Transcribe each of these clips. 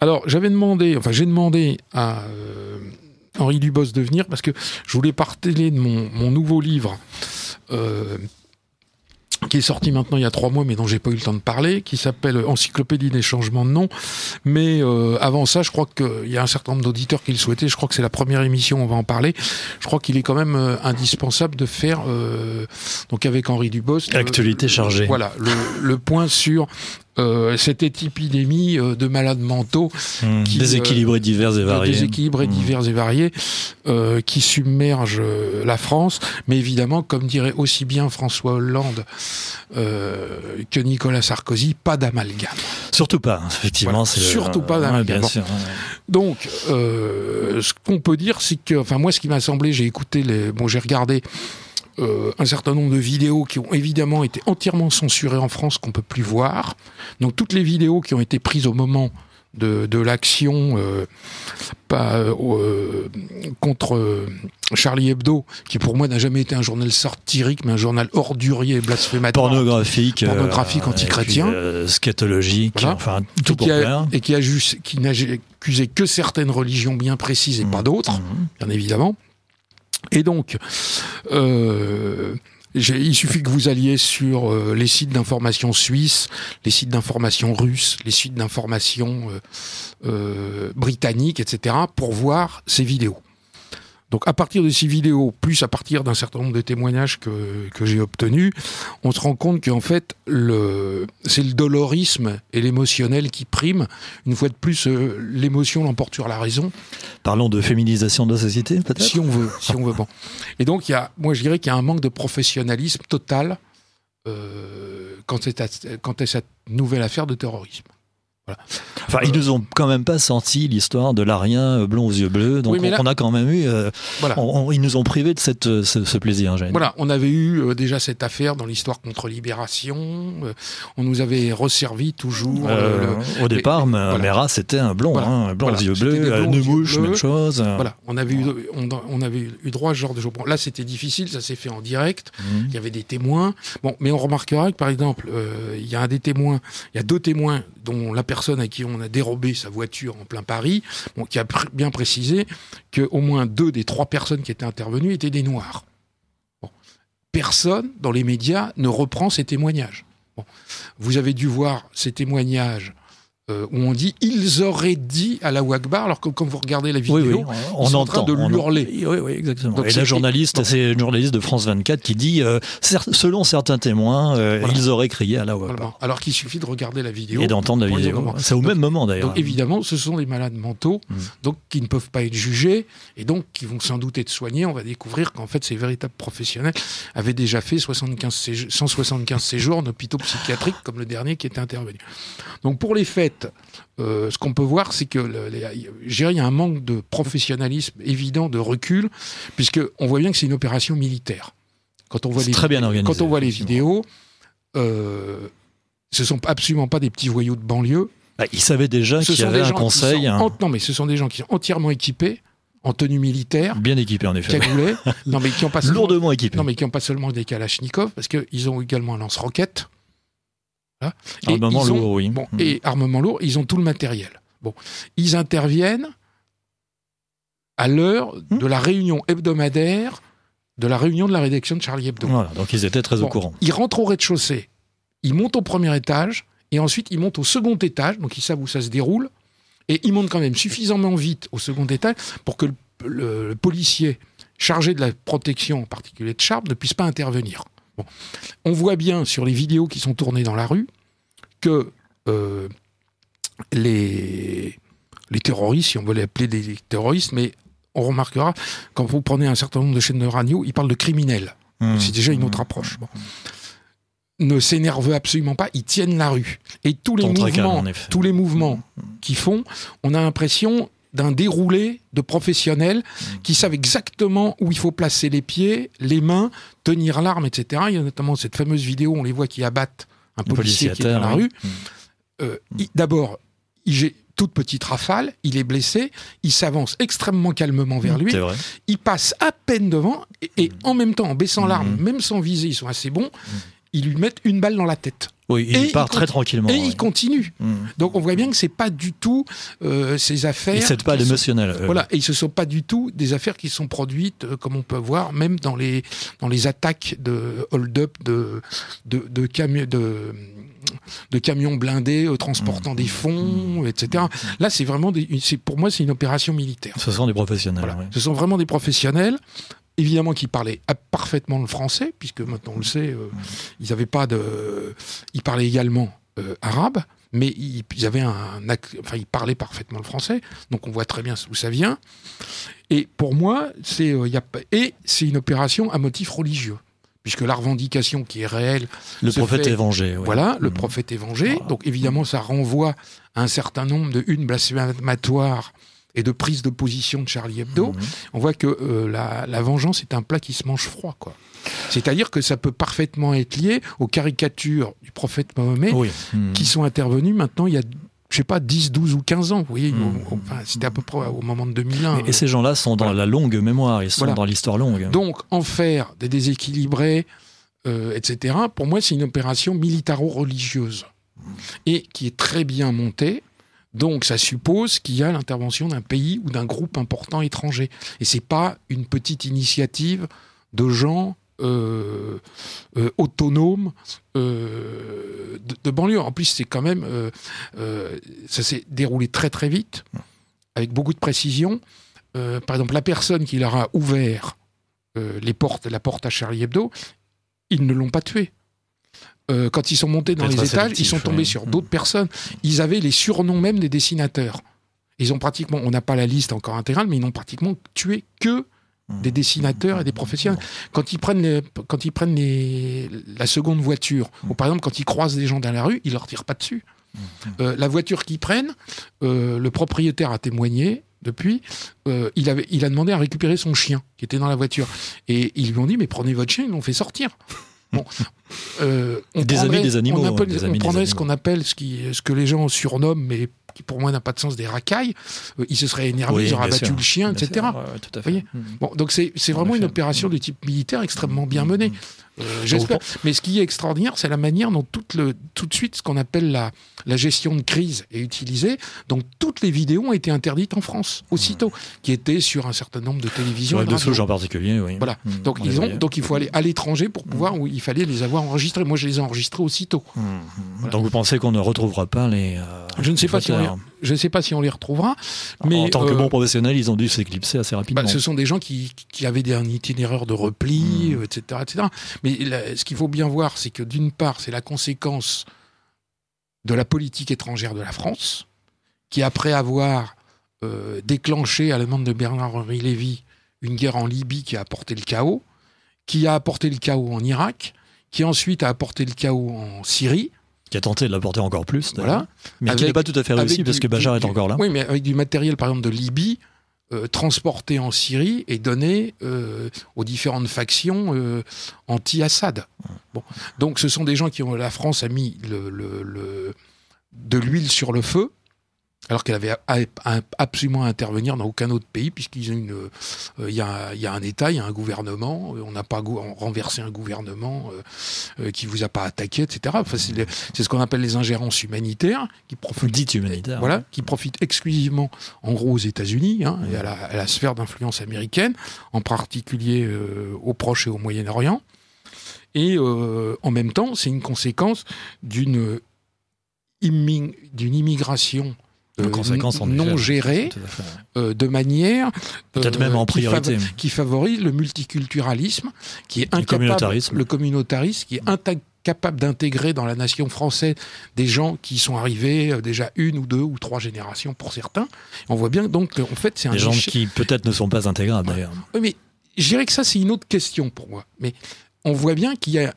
Alors, j'ai demandé à Henri Dubos de venir parce que je voulais parler de mon nouveau livre qui est sorti maintenant il y a 3 mois, mais dont j'ai pas eu le temps de parler, qui s'appelle Encyclopédie des changements de nom. Mais avant ça, je crois qu'il y a un certain nombre d'auditeurs qui le souhaitaient. Je crois que c'est la première émission, on va en parler. Je crois qu'il est quand même indispensable de faire, donc avec Henri Dubos... Actualité chargée. Voilà, le point sur... cette épidémie de malades mentaux déséquilibrés divers et variés, qui submerge la France, mais évidemment, comme dirait aussi bien François Hollande que Nicolas Sarkozy, pas d'amalgame. Surtout pas, effectivement. Voilà, surtout pas d'amalgame. Bien sûr. Donc, ce qu'on peut dire, c'est que, enfin, moi, ce qui m'a semblé, j'ai regardé un certain nombre de vidéos qui ont évidemment été entièrement censurées en France, qu'on ne peut plus voir. Donc toutes les vidéos qui ont été prises au moment de l'action contre Charlie Hebdo, qui pour moi n'a jamais été un journal satirique, mais un journal ordurier et blasphématoire. Pornographique antichrétien. Scatologique, voilà. Enfin tout pour plaire. Et qui n'a accusé que certaines religions bien précises et pas d'autres, bien évidemment. Et donc, il suffit que vous alliez sur les sites d'information suisses, les sites d'information russes, les sites d'information britanniques, etc., pour voir ces vidéos. Donc à partir de ces vidéos, plus à partir d'un certain nombre de témoignages que j'ai obtenus, on se rend compte qu'en fait, c'est le dolorisme et l'émotionnel qui priment. Une fois de plus, l'émotion l'emporte sur la raison. Parlons de féminisation de la société, peut-être ? Si on veut. Bon. Et donc, moi je dirais qu'il y a un manque de professionnalisme total quant à cette nouvelle affaire de terrorisme. Voilà. Enfin, ils nous ont quand même pas senti l'histoire de l'Arien blond aux yeux bleus, donc oui, on a quand même eu... voilà. Ils nous ont privé de ce plaisir. Voilà, on avait eu déjà cette affaire dans l'histoire contre Libération, on nous avait resservi toujours... au départ, Mera, c'était un blond, un blond aux yeux bleus, Neumouche, même chose. Voilà, on avait eu droit à ce genre de choses. Bon, là, c'était difficile, ça s'est fait en direct, il y avait des témoins. Bon, mais on remarquera que, par exemple, il y a 2 témoins dont la personne à qui on a dérobé sa voiture en plein Paris, qui a bien précisé qu'au moins 2 des 3 personnes qui étaient intervenues étaient des Noirs. Bon. Personne dans les médias ne reprend ces témoignages. Bon. Vous avez dû voir ces témoignages où on dit « ils auraient dit à la Akbar », alors que quand vous regardez la vidéo, ils sont en train de l'hurler. Oui, exactement. Donc, et la journaliste, c'est une journaliste de France 24 qui dit selon certains témoins, voilà. Ils auraient crié à la Akbar. Voilà. Alors qu'il suffit de regarder la vidéo. Et d'entendre la vidéo. C'est au même moment, d'ailleurs. Donc évidemment, ce sont des malades mentaux, donc qui ne peuvent pas être jugés, et donc qui vont sans doute être soignés. On va découvrir qu'en fait, ces véritables professionnels avaient déjà fait 175 séjours en hôpitaux psychiatriques, comme le dernier qui était intervenu. Donc pour les faits, ce qu'on peut voir, c'est que il y a un manque de professionnalisme évident, de recul, puisqu'on voit bien que c'est une opération militaire. Quand on voit très bien organisé. Quand on voit les vidéos, ce sont absolument pas des petits voyous de banlieue. Ils savaient déjà qu'il y avait un conseil. Non, mais ce sont des gens qui sont entièrement équipés, en tenue militaire. Bien équipés, en effet. Cagoulés. Non, mais qui ont pas lourdement équipés. Non, mais qui n'ont pas seulement des kalachnikovs, parce qu'ils ont également un lance-roquettes. Voilà. Armement lourd, oui. Bon, et armement lourd, ils ont tout le matériel. Bon, ils interviennent à l'heure de la réunion hebdomadaire, de la réunion de la rédaction de Charlie Hebdo. Voilà, donc ils étaient très au courant. Ils rentrent au rez-de-chaussée, ils montent au premier étage, et ensuite ils montent au second étage, donc ils savent où ça se déroule, et ils montent quand même suffisamment vite au second étage pour que le policier chargé de la protection, en particulier de Charb, ne puisse pas intervenir. Bon. On voit bien sur les vidéos qui sont tournées dans la rue que les terroristes, si on veut les appeler des terroristes, mais on remarquera, quand vous prenez un certain nombre de chaînes de radio, ils parlent de criminels. C'est déjà une autre approche. Bon. Ne s'énervent absolument pas, ils tiennent la rue. Et tous les mouvements qu'ils font, on a l'impression d'un déroulé de professionnels qui savent exactement où il faut placer les pieds, les mains, tenir l'arme, etc. Il y a notamment cette fameuse vidéo où on les voit qui abattent un policier qui est dans la rue. D'abord, toute petite rafale, il est blessé, il s'avance extrêmement calmement vers lui, il passe à peine devant, et en même temps, en baissant l'arme, même sans viser, ils sont assez bons, ils lui mettent une balle dans la tête. Oui, il part très tranquillement. Et il continue. Donc on voit bien que c'est pas du tout ces affaires. Il ne cède pas à l'émotionnel. Voilà, et ce ne sont pas du tout des affaires qui sont produites, comme on peut voir, même dans les attaques de hold-up de camions blindés transportant des fonds, etc. Là, c'est vraiment pour moi, c'est une opération militaire. Ce sont des professionnels. Voilà. Oui. Ce sont vraiment des professionnels. Évidemment qu'ils parlaient parfaitement le français, puisque maintenant on le sait, ils avaient pas de. Ils parlaient également arabe, mais ils parlaient parfaitement le français, donc on voit très bien d'où ça vient. Et pour moi, c'est une opération à motif religieux, puisque la revendication qui est réelle. Le prophète est vengé. Oui. Voilà, le prophète est vengé. Voilà. Donc évidemment, ça renvoie à un certain nombre de blasphématoires et de prise de position de Charlie Hebdo. On voit que la vengeance est un plat qui se mange froid, quoi. C'est-à-dire que ça peut parfaitement être lié aux caricatures du prophète Mahomet qui sont intervenues maintenant il y a, je sais pas, 10, 12 ou 15 ans. Vous voyez, c'était à peu près au moment de 2001. Et ces gens-là sont dans la longue mémoire, ils sont dans l'histoire longue. Donc, en faire des déséquilibrés, etc., pour moi, c'est une opération militaro-religieuse et qui est très bien montée. Donc, ça suppose qu'il y a l'intervention d'un pays ou d'un groupe important étranger. Et c'est pas une petite initiative de gens autonomes de banlieue. En plus, c'est quand même... ça s'est déroulé très très vite, avec beaucoup de précision. Par exemple, la personne qui leur a ouvert la porte à Charlie Hebdo, ils ne l'ont pas tué. Quand ils sont montés dans les étages, ils sont tombés sur d'autres personnes. Ils avaient les surnoms même des dessinateurs. Ils ont pratiquement, on n'a pas la liste encore intégrale, mais ils n'ont pratiquement tué que des dessinateurs et des professionnels. Quand ils prennent la seconde voiture, ou par exemple quand ils croisent des gens dans la rue, ils leur tirent pas dessus. La voiture qu'ils prennent, le propriétaire a témoigné depuis, il a demandé à récupérer son chien qui était dans la voiture. Et ils lui ont dit, mais prenez votre chien, ils l'ont fait sortir. Bon, on prendrait ce qu'on appelle, ce que les gens surnomment, mais qui pour moi n'a pas de sens, des racailles. Ils se seraient énervés, ils auraient abattu le chien, etc. Tout à fait. Bon, donc c'est vraiment une opération de type militaire extrêmement bien menée. J'espère. Mais ce qui est extraordinaire, c'est la manière dont tout de suite ce qu'on appelle la gestion de crise est utilisée. Donc toutes les vidéos ont été interdites en France aussitôt, qui étaient sur un certain nombre de télévisions. Sur de Souge en particulier, oui. Voilà. Donc il faut aller à l'étranger pour pouvoir, où il fallait les avoir enregistrés. Moi, je les ai enregistrés aussitôt. Voilà. Donc vous pensez qu'on ne retrouvera pas les Je ne sais pas si on les retrouvera. Mais en tant que bons professionnels, ils ont dû s'éclipser assez rapidement. Ce sont des gens qui avaient un itinéraire de repli, etc., etc. Mais ce qu'il faut bien voir, c'est que d'une part, c'est la conséquence de la politique étrangère de la France, qui après avoir déclenché à la demande de Bernard-Henri Lévy une guerre en Libye qui a apporté le chaos, qui a apporté le chaos en Irak, qui ensuite a apporté le chaos en Syrie, qui a tenté de l'apporter encore plus, voilà, mais qui n'est pas tout à fait réussi parce que Bachar est encore là. Oui, mais avec du matériel, par exemple, de Libye, transporté en Syrie et donné aux différentes factions anti-Assad. Bon. Donc ce sont des gens la France a mis de l'huile sur le feu, alors qu'elle avait absolument à intervenir dans aucun autre pays, puisqu'ils ont il y a un État, il y a un gouvernement, on n'a pas renversé un gouvernement qui vous a pas attaqué, etc. Enfin, c'est ce qu'on appelle les ingérences humanitaires, qui profitent exclusivement, en gros, aux États-Unis, et à la sphère d'influence américaine, en particulier au Proche et au Moyen-Orient. Et en même temps, c'est une conséquence d'une immigration non gérée, de manière peut-être même en priorité, qui favorise le multiculturalisme, qui est incapable, le communautarisme, qui est incapable d'intégrer dans la nation française des gens qui sont arrivés déjà 1 ou 2 ou 3 générations pour certains. On voit bien donc en fait c'est des gens qui peut-être ne sont pas intégrables d'ailleurs. Oui, mais je dirais que ça c'est une autre question pour moi. Mais on voit bien qu'il y a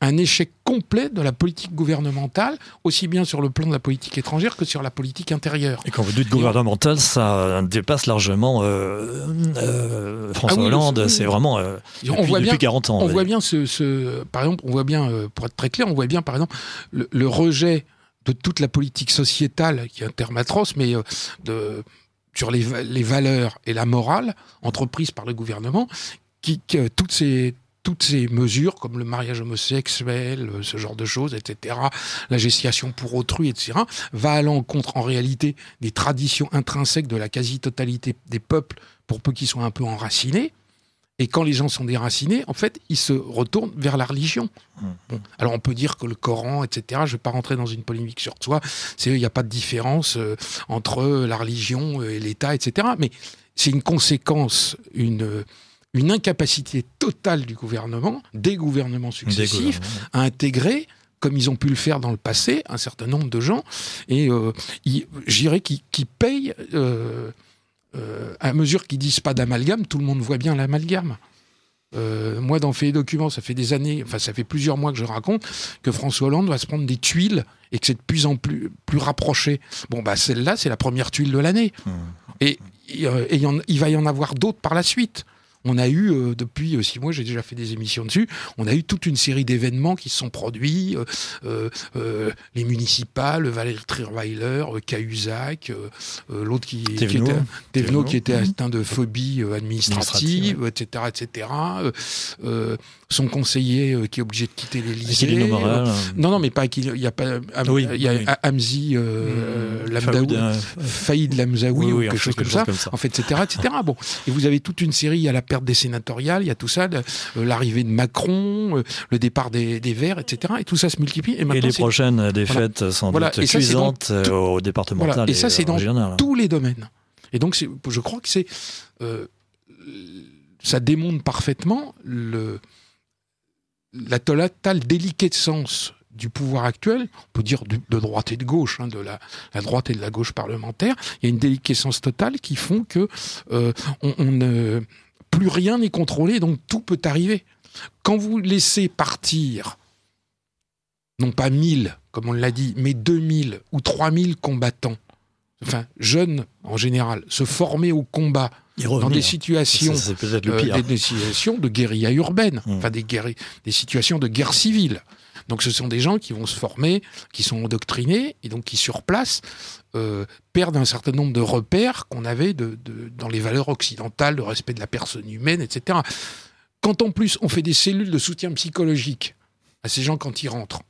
un échec complet de la politique gouvernementale, aussi bien sur le plan de la politique étrangère que sur la politique intérieure. Et quand vous dites gouvernementale, ça dépasse largement François Hollande, c'est vraiment depuis 40 ans. On voit bien par exemple, on voit bien, pour être très clair, on voit bien par exemple le rejet de toute la politique sociétale, qui est un terme atroce, mais sur les valeurs et la morale entreprises par le gouvernement, toutes toutes ces mesures, comme le mariage homosexuel, ce genre de choses, etc., la gestation pour autrui, etc., va à l'encontre, en réalité, des traditions intrinsèques de la quasi-totalité des peuples, pour peu qu'ils soient un peu enracinés. Et quand les gens sont déracinés, en fait, ils se retournent vers la religion. Bon. Alors on peut dire que le Coran, etc., je ne vais pas rentrer dans une polémique sur soi, il n'y a pas de différence entre la religion et l'État, etc. Mais c'est une conséquence, une incapacité totale du gouvernement, des gouvernements successifs, à intégrer, comme ils ont pu le faire dans le passé, un certain nombre de gens, et je dirais qu'ils payent... à mesure qu'ils disent pas d'amalgame, tout le monde voit bien l'amalgame. Moi, dans Faits et Documents, ça fait des années, enfin ça fait plusieurs mois que je raconte que François Hollande va se prendre des tuiles et que c'est de plus en plus rapproché. Bon, bah celle-là, c'est la première tuile de l'année. Et il va y en avoir d'autres par la suite. On a eu, depuis 6 mois, j'ai déjà fait des émissions dessus, on a eu toute une série d'événements qui se sont produits, les municipales, Valérie Trierweiler, Cahuzac, l'autre Thévenot qui était atteint de phobie administrative, etc., etc. Son conseiller qui est obligé de quitter l'Élysée. Non, mais pas il y a pas. Il y a Hamzi Faïd Lamzaoui ou quelque chose comme ça. En fait, etc., etc. Bon, et vous avez toute une série. Il y a la perte des sénatoriales, il y a tout ça, l'arrivée de Macron, le départ des Verts, etc. Et tout ça se multiplie. Et les prochaines défaites sont cuisantes au départemental. Et ça, c'est dans tous les domaines. Et donc, je crois que ça démontre parfaitement la totale déliquescence du pouvoir actuel, on peut dire de droite et de gauche, de la droite et de la gauche parlementaire. Il y a une déliquescence totale qui font que plus rien n'est contrôlé, donc tout peut arriver. Quand vous laissez partir, non pas 1000, comme on l'a dit, mais 2000 ou 3000 combattants, enfin jeunes en général, se former au combat dans des situations, des situations de guérilla urbaine, enfin des situations de guerre civile. Donc ce sont des gens qui vont se former, qui sont endoctrinés, et donc qui sur place perdent un certain nombre de repères qu'on avait dans les valeurs occidentales, de respect de la personne humaine, etc. Quand en plus on fait des cellules de soutien psychologique à ces gens quand ils rentrent,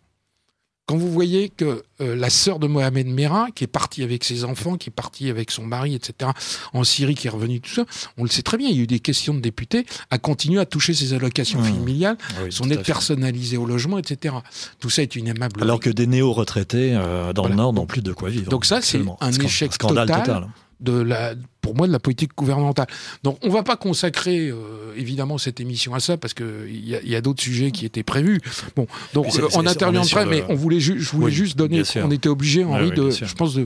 quand vous voyez que la sœur de Mohamed Merah, qui est partie avec ses enfants, qui est partie avec son mari, etc., en Syrie, qui est revenue, tout ça, on le sait très bien, il y a eu des questions de députés, à continuer à toucher ses allocations familiales, son aide personnalisée au logement, etc. Tout ça est une aimable... Alors que des néo-retraités dans le Nord n'ont plus de quoi vivre. Donc ça, c'est un échec total. Pour moi, de la politique gouvernementale. Donc, on ne va pas consacrer, évidemment, cette émission à ça, parce qu'il y a d'autres sujets qui étaient prévus. Bon, donc, on interviendrait, mais je voulais juste donner... On était obligé, Henri, je pense,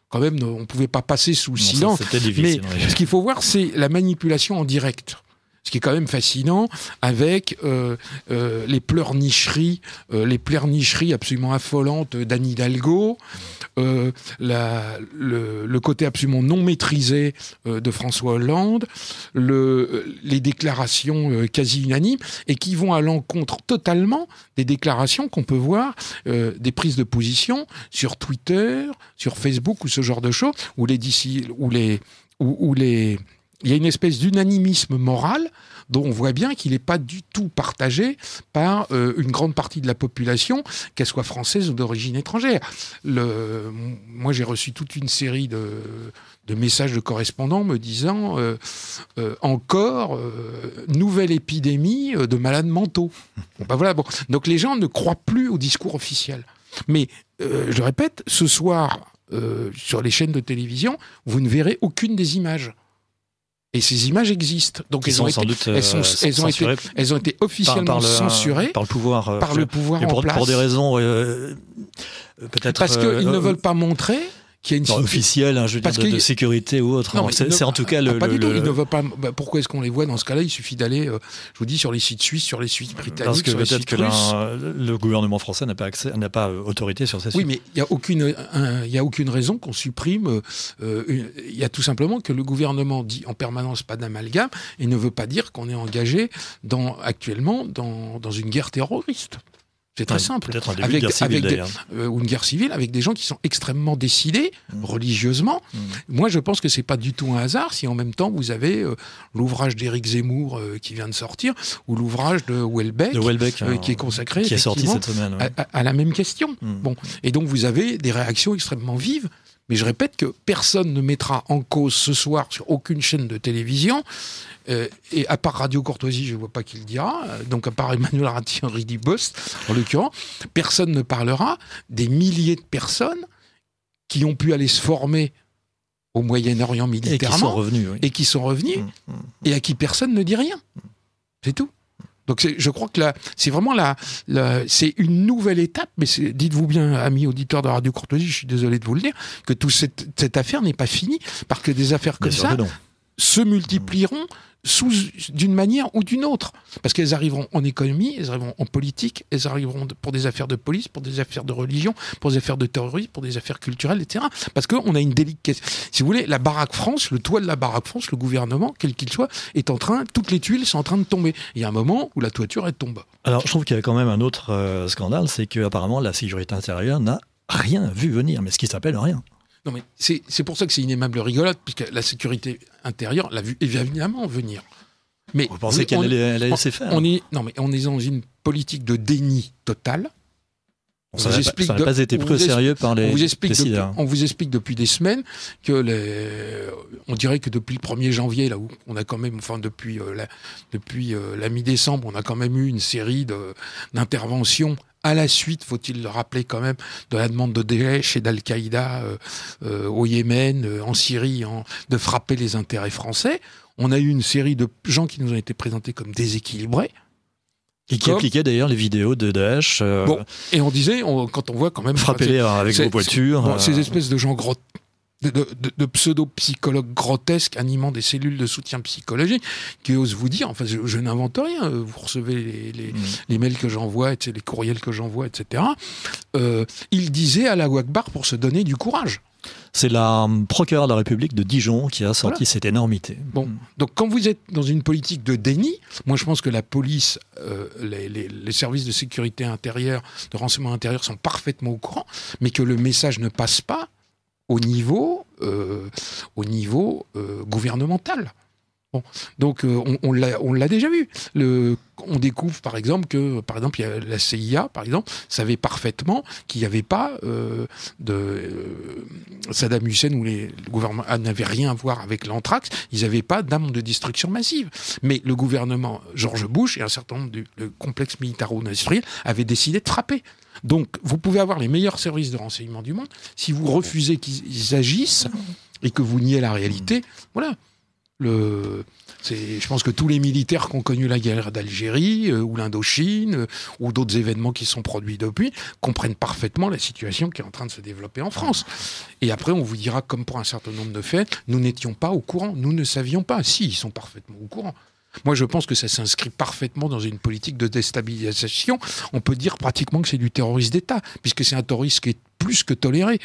quand même, on ne pouvait pas passer sous silence. Mais ce qu'il faut voir, c'est la manipulation en direct. Ce qui est quand même fascinant, avec les pleurnicheries absolument affolantes d'Anne Hidalgo, le côté absolument non maîtrisé de François Hollande, les déclarations quasi unanimes, et qui vont à l'encontre totalement des déclarations qu'on peut voir, des prises de position sur Twitter, sur Facebook ou ce genre de choses, où il y a une espèce d'unanimisme moral dont on voit bien qu'il n'est pas du tout partagé par une grande partie de la population, qu'elle soit française ou d'origine étrangère. Moi, j'ai reçu toute une série de messages de correspondants me disant encore nouvelle épidémie de malades mentaux. Bon. Donc les gens ne croient plus au discours officiel. Mais je répète, ce soir, sur les chaînes de télévision, vous ne verrez aucune des images. Et ces images existent. Donc elles ont été officiellement censurées par le pouvoir en place. Pour des raisons peut-être... Parce qu'ils ne veulent pas montrer qu'il y a une officielle, je veux dire, de sécurité ou autre. C'est en tout cas pas du tout. Ils ne veulent pas. Pourquoi est-ce qu'on les voit dans ce cas-là? Il suffit d'aller, je vous dis, sur les sites suisses, sur les sites britanniques, parce que sur les sites peut-être que le gouvernement français n'a pas autorité sur ces sites. Oui, mais il y a aucune raison qu'on supprime. Il y a tout simplement que le gouvernement dit en permanence pas d'amalgame et ne veut pas dire qu'on est engagé actuellement dans une guerre terroriste. C'est très simple. Peut-être un début de guerre civile, d'ailleurs. Ou une guerre civile avec des gens qui sont extrêmement décidés, religieusement. Moi, je pense que c'est pas du tout un hasard si en même temps vous avez l'ouvrage d'Éric Zemmour qui vient de sortir, ou l'ouvrage de Houellebecq, qui est consacré qui est sorti cette semaine, à la même question. Bon. Et donc vous avez des réactions extrêmement vives. Mais je répète que personne ne mettra en cause ce soir sur aucune chaîne de télévision, et à part Radio Courtoisie, je ne vois pas qui le dira, donc à part Emmanuel Ratti-Henri-Dubost, en l'occurrence, personne ne parlera des milliers de personnes qui ont pu aller se former au Moyen-Orient militairement et qui sont revenus, et à qui personne ne dit rien. C'est tout. Donc je crois que c'est vraiment c'est une nouvelle étape, mais dites-vous bien, amis auditeurs de Radio Courtoisie, je suis désolé de vous le dire, que toute cette affaire n'est pas finie, parce que des affaires comme ça se multiplieront d'une manière ou d'une autre. Parce qu'elles arriveront en économie, elles arriveront en politique, elles arriveront pour des affaires de police, pour des affaires de religion, pour des affaires de terrorisme, pour des affaires culturelles, etc. Parce qu'on a une délicatesse. Si vous voulez, la baraque France, le toit de la baraque France, le gouvernement, quel qu'il soit, toutes les tuiles sont en train de tomber. Il y a un moment où la toiture, elle tombe. Alors, je trouve qu'il y a quand même un autre scandale, c'est qu'apparemment, la sécurité intérieure n'a rien vu venir, mais ce qui s'appelle rien. Non, mais c'est pour ça que c'est une aimable rigolade, puisque la sécurité intérieure l'a vu évidemment venir. Mais vous pensez qu'elle allait laisser faire? On est dans une politique de déni total. Ça n'a pas été pris au sérieux par les décideurs. On vous explique depuis des semaines que on dirait que depuis le 1er janvier, là où on a quand même, depuis la mi-décembre, on a quand même eu une série d'interventions à la suite, faut-il le rappeler quand même, de la demande de Daesh et d'Al-Qaïda au Yémen, en Syrie, de frapper les intérêts français. On a eu une série de gens qui nous ont été présentés comme déséquilibrés. Et qui appliquaient d'ailleurs les vidéos de Daesh. Et on disait, quand on voit quand même... Frappez-les avec vos voitures. Ces espèces de gens de pseudo-psychologues grotesques animant des cellules de soutien psychologique qui osent vous dire, je n'invente rien, vous recevez les mails que j'envoie, les courriels que j'envoie, etc. Ils disaient Allahu Akbar pour se donner du courage. C'est la procureure de la République de Dijon qui a sorti cette énormité. Bon, donc quand vous êtes dans une politique de déni, moi je pense que la police, les services de sécurité intérieure, de renseignement intérieur sont parfaitement au courant, mais que le message ne passe pas au niveau gouvernemental. Bon, donc on l'a déjà vu. On découvre par exemple que la CIA par exemple savait parfaitement qu'il n'y avait pas Saddam Hussein ou le gouvernement n'avait rien à voir avec l'anthrax. Ils n'avaient pas d'armes de destruction massive. Mais le gouvernement George Bush et un certain nombre le complexe militaro-industriel avaient décidé de frapper. Donc vous pouvez avoir les meilleurs services de renseignement du monde, si vous refusez qu'ils agissent et que vous niez la réalité, voilà. Je pense que tous les militaires qui ont connu la guerre d'Algérie ou l'Indochine ou d'autres événements qui sont produits depuis comprennent parfaitement la situation qui est en train de se développer en France. Et après, on vous dira, comme pour un certain nombre de faits, nous n'étions pas au courant, nous ne savions pas. Si, ils sont parfaitement au courant. Moi, je pense que ça s'inscrit parfaitement dans une politique de déstabilisation. On peut dire pratiquement que c'est du terrorisme d'État, puisque c'est un terrorisme qui est plus que toléré.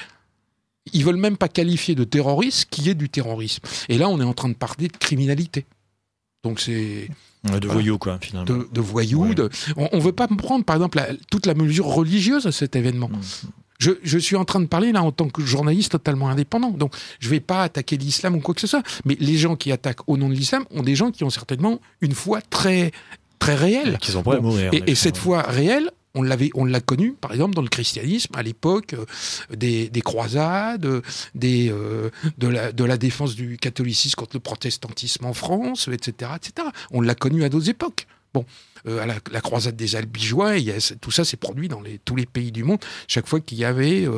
Ils veulent même pas qualifier de terrorisme qui est du terrorisme. Et là, on est en train de parler de criminalité. Donc c'est... de voyous, quoi, finalement. De voyous. Ouais. On veut pas prendre, par exemple, toute la mesure religieuse à cet événement. Je suis en train de parler, là, en tant que journaliste totalement indépendant. Donc, je vais pas attaquer l'islam ou quoi que ce soit. Mais les gens qui attaquent au nom de l'islam ont des gens qui ont certainement une foi très, très réelle. Qui sont prêts à mourir. Et cette foi réelle, on l'a connu, par exemple, dans le christianisme, à l'époque des croisades, de la défense du catholicisme contre le protestantisme en France, etc., etc. On l'a connu à d'autres époques. Bon, à la croisade des Albigeois, tout ça s'est produit dans tous les pays du monde, chaque fois qu'il y avait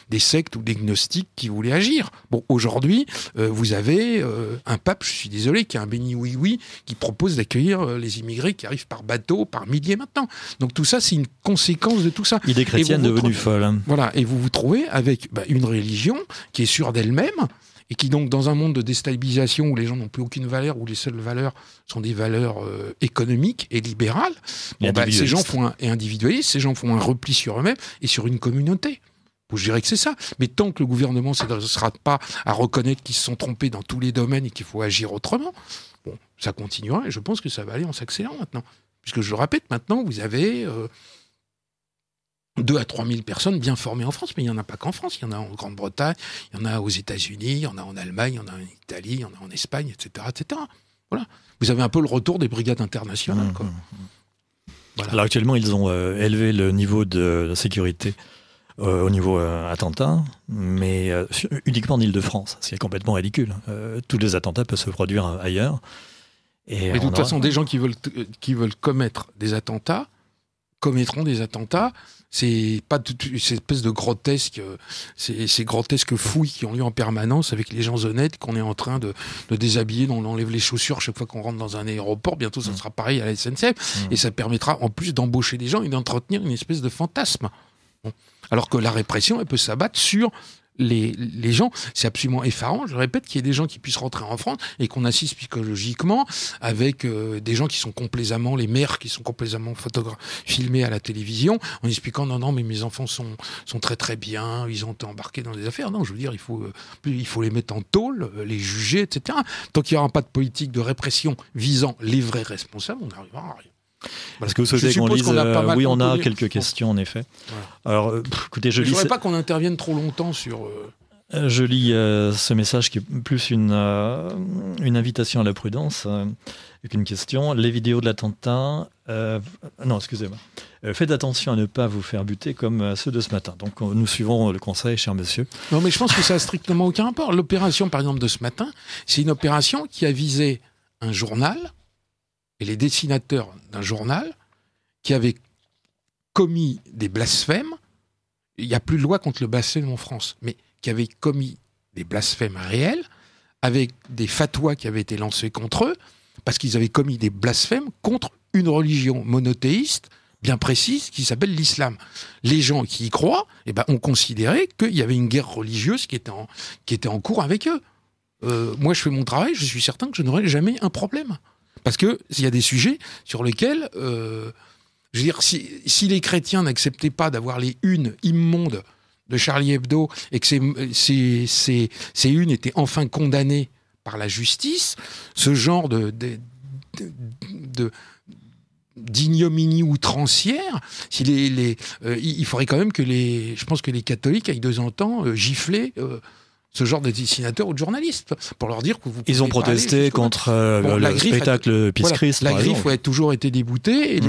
des sectes ou des gnostiques qui voulaient agir. Bon, aujourd'hui, vous avez un pape, je suis désolé, qui est un béni oui-oui, qui propose d'accueillir les immigrés qui arrivent par bateau, par milliers maintenant. Donc tout ça, c'est une conséquence de tout ça. Idée chrétienne devenue folle. Voilà, et vous vous trouvez avec une religion qui est sûre d'elle-même, et qui donc, dans un monde de déstabilisation où les gens n'ont plus aucune valeur, où les seules valeurs sont des valeurs économiques et libérales, ces gens et individualistes, ces gens font un repli sur eux-mêmes et sur une communauté. Je dirais que c'est ça. Mais tant que le gouvernement ne sera pas à reconnaître qu'ils se sont trompés dans tous les domaines et qu'il faut agir autrement, ça continuera et je pense que ça va aller en s'accélérant maintenant. Puisque je le répète, maintenant, vous avez 2 à 3 000 personnes bien formées en France, mais il n'y en a pas qu'en France, il y en a en Grande-Bretagne, il y en a aux États-Unis, il y en a en Allemagne, il y en a en Italie, il y en a en Espagne, etc., etc. Voilà. Vous avez un peu le retour des brigades internationales. Quoi. Voilà. Alors actuellement, ils ont élevé le niveau de sécurité au niveau attentat, mais uniquement en Île-de-France, ce qui est complètement ridicule. Tous les attentats peuvent se produire ailleurs. Et de toute façon, des gens qui veulent commettre des attentats commettront des attentats. C'est pas cette espèce de grotesque, ces grotesques fouilles qui ont lieu en permanence avec les gens honnêtes qu'on est en train de déshabiller, on enlève les chaussures chaque fois qu'on rentre dans un aéroport. Bientôt, ça sera pareil à la SNCF. Et ça permettra en plus d'embaucher des gens et d'entretenir une espèce de fantasme. Bon. Alors que la répression, elle peut s'abattre sur les gens. C'est absolument effarant, je répète, qu'il y ait des gens qui puissent rentrer en France et qu'on assiste psychologiquement avec des gens qui sont complaisamment, les maires qui sont complaisamment filmés à la télévision en expliquant non, mais mes enfants sont très très bien, ils ont été embarqués dans des affaires. Non, je veux dire, il faut les mettre en tôle, les juger, etc. Tant qu'il n'y aura pas de politique de répression visant les vrais responsables, on n'arrivera à rien. Parce que vous souhaitez qu'on lise... Oui, on a quelques questions, en effet. Voilà. Alors, écoutez, je voudrais pas qu'on intervienne trop longtemps sur... Je lis ce message qui est plus une invitation à la prudence, avec une question. Les vidéos de l'attentat... non, excusez-moi. Faites attention à ne pas vous faire buter comme ceux de ce matin. Donc, nous suivons le conseil, cher monsieur. Non, mais je pense que ça n'a strictement aucun rapport. L'opération, par exemple, de ce matin, c'est une opération qui a visé un journal... et les dessinateurs d'un journal qui avaient commis des blasphèmes. Il n'y a plus de loi contre le blasphème en France, mais qui avaient commis des blasphèmes réels, avec des fatwas qui avaient été lancés contre eux, parce qu'ils avaient commis des blasphèmes contre une religion monothéiste bien précise qui s'appelle l'islam. Les gens qui y croient ont considéré qu'il y avait une guerre religieuse qui était en cours avec eux. Moi, je fais mon travail, je suis certain que je n'aurai jamais un problème. Parce qu'il y a des sujets sur lesquels, je veux dire, si les chrétiens n'acceptaient pas d'avoir les unes immondes de Charlie Hebdo et que ces unes étaient enfin condamnées par la justice, ce genre d'ignominie outrancière, il faudrait quand même que je pense que les catholiques aillent de temps en temps gifler ce genre de dessinateurs ou de journalistes, pour leur dire que vous... Ils ont protesté contre le spectacle Pisse-Christ, la Griffe a toujours été déboutée, et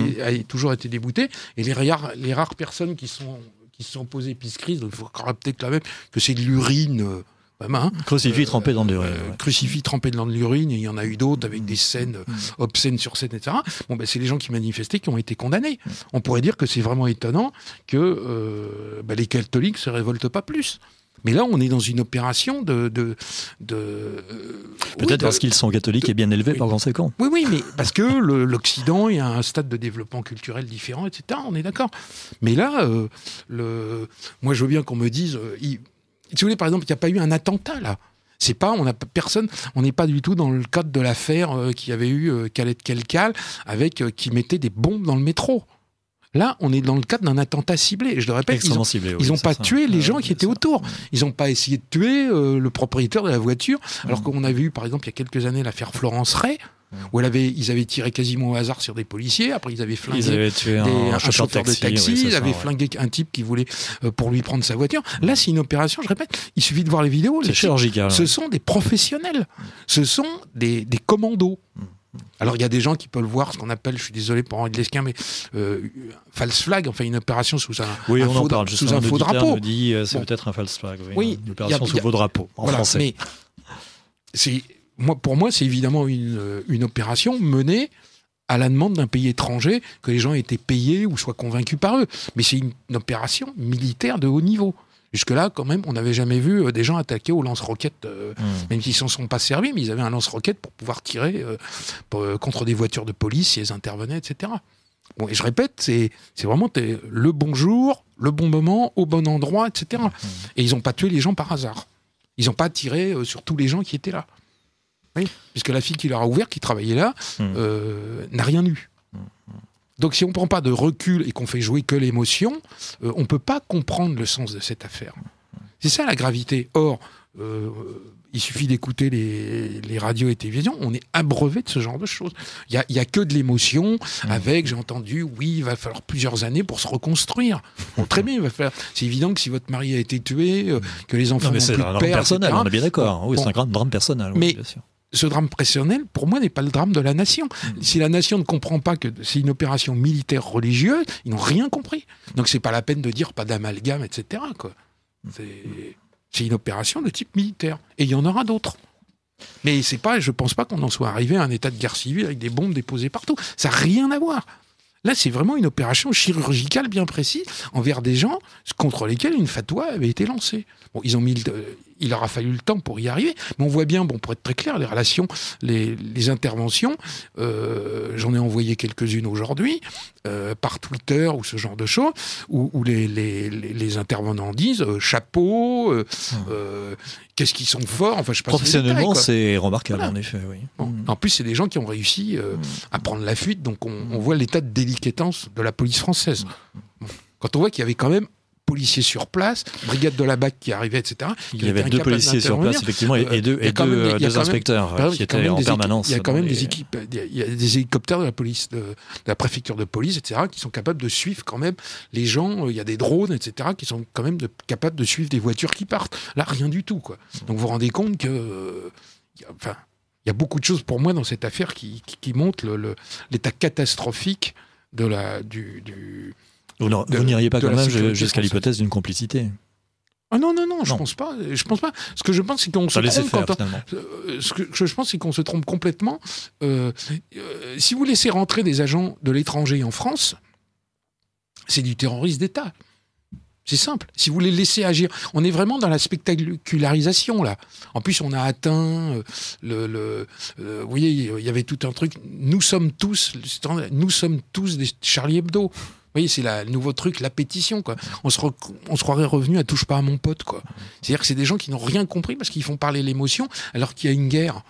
les rares personnes qui se sont opposées Pisse-Christ, il faut rappeler quand même que c'est de l'urine... Crucifix trempé dans de l'urine. Crucifix trempé dans de l'urine, et il y en a eu d'autres avec des scènes obscènes sur scène, etc. C'est les gens qui manifestaient qui ont été condamnés. On pourrait dire que c'est vraiment étonnant que les catholiques se révoltent pas plus. Mais là, on est dans une opération Peut-être parce qu'ils sont catholiques et bien élevés par conséquent. Oui, mais parce que l'Occident est à un stade de développement culturel différent, etc. On est d'accord. Mais là, moi, je veux bien qu'on me dise... si vous voulez, par exemple, il n'y a pas eu un attentat, là. C'est pas, on n'est pas du tout dans le cadre de l'affaire qu'il y avait eu Khaled-Kelkal, avec qui mettait des bombes dans le métro. Là, on est dans le cadre d'un attentat ciblé. Je le répète, ils n'ont pas tué les gens qui étaient autour. Ils n'ont pas essayé de tuer le propriétaire de la voiture. Alors qu'on avait eu, par exemple, il y a quelques années, l'affaire Florence Ray, où ils avaient tiré quasiment au hasard sur des policiers. Après, ils avaient flingué un chauffeur de taxi. Ils avaient flingué un type qui voulait pour lui prendre sa voiture. Là, c'est une opération, je répète, il suffit de voir les vidéos. C'est chirurgical. Ce sont des professionnels. Ce sont des commandos. Alors, il y a des gens qui peuvent le voir, ce qu'on appelle, je suis désolé pour Henri de Lesquin, mais false flag, enfin une opération sous un faux drapeau. Me dit, c'est peut-être un false flag, une opération sous faux drapeau, en français. Mais pour moi, c'est évidemment une opération menée à la demande d'un pays étranger, que les gens aient été payés ou soient convaincus par eux. Mais c'est une opération militaire de haut niveau. Jusque-là, quand même, on n'avait jamais vu des gens attaquer au lance-roquettes, même s'ils ne s'en sont pas servis, mais ils avaient un lance-roquette pour pouvoir tirer contre des voitures de police si elles intervenaient, etc. Et je répète, c'est vraiment le bon jour, le bon moment, au bon endroit, etc. Et ils n'ont pas tué les gens par hasard. Ils n'ont pas tiré sur tous les gens qui étaient là. Oui, puisque la fille qui leur a ouvert, qui travaillait là, n'a rien eu. Donc si on ne prend pas de recul et qu'on fait jouer que l'émotion, on ne peut pas comprendre le sens de cette affaire. C'est ça la gravité. Or, il suffit d'écouter les radios et télévisions, on est abreuvé de ce genre de choses. Il y a que de l'émotion, avec, j'ai entendu, oui, il va falloir plusieurs années pour se reconstruire. Bon, très bien, il va falloir. C'est évident que si votre mari a été tué, que les enfants n'ont plus de père, c'est un drame personnel, etc. on est bien d'accord. Oui, c'est un grand drame personnel. Oui, mais bien sûr. ce drame personnel, pour moi, n'est pas le drame de la nation. Si la nation ne comprend pas que c'est une opération militaire religieuse, ils n'ont rien compris. Donc c'est pas la peine de dire pas d'amalgame, etc., quoi. C'est une opération de type militaire. Et il y en aura d'autres. Mais je pense pas qu'on en soit arrivé à un état de guerre civile avec des bombes déposées partout. Ça n'a rien à voir. Là, c'est vraiment une opération chirurgicale bien précise envers des gens contre lesquels une fatwa avait été lancée. Bon, il leur a fallu le temps pour y arriver, mais on voit bien, bon, pour être très clair, les relations, les interventions, j'en ai envoyé quelques-unes aujourd'hui, par Twitter ou ce genre de choses, où les intervenants disent chapeau, qu'est-ce qu'ils sont forts, enfin je passe professionnellement, détails, c'est remarquable, voilà. En effet, oui. Bon. En plus, c'est des gens qui ont réussi à prendre la fuite, donc on voit l'état de déliquescence de la police française. Bon. Quand on voit qu'il y avait quand même policiers sur place, brigade de la BAC qui arrivait, etc. Il y avait 2 policiers sur place, effectivement, et deux inspecteurs qui étaient en permanence. Il y a quand même des équipes, il y a des hélicoptères de la police, de la préfecture de police, etc., qui sont capables de suivre quand même les gens. Il y a des drones, etc., qui sont quand même capables de suivre des voitures qui partent. Là, rien du tout, quoi. Donc vous vous rendez compte que... il y a beaucoup de choses pour moi dans cette affaire qui montrent l'état catastrophique du Vous n'iriez pas quand même jusqu'à française. l'hypothèse d'une complicité? Ah non, je pense pas. Je pense pas. Ce que je pense, c'est qu'on se trompe. Ce que je pense, c'est qu'on se trompe complètement. Si vous laissez rentrer des agents de l'étranger en France, c'est du terrorisme d'État. C'est simple. Si vous les laissez agir, on est vraiment dans la spectacularisation là. En plus, on a atteint vous voyez, il y avait tout un truc. Nous sommes tous des Charlie Hebdo. Vous voyez, c'est le nouveau truc, la pétition, quoi. On se croirait revenu à touche pas à mon pote, quoi. C'est-à-dire que c'est des gens qui n'ont rien compris parce qu'ils font parler l'émotion alors qu'il y a une guerre.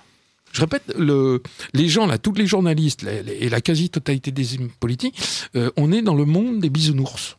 Je répète, les gens, là, tous les journalistes et la quasi-totalité des politiques, on est dans le monde des bisounours.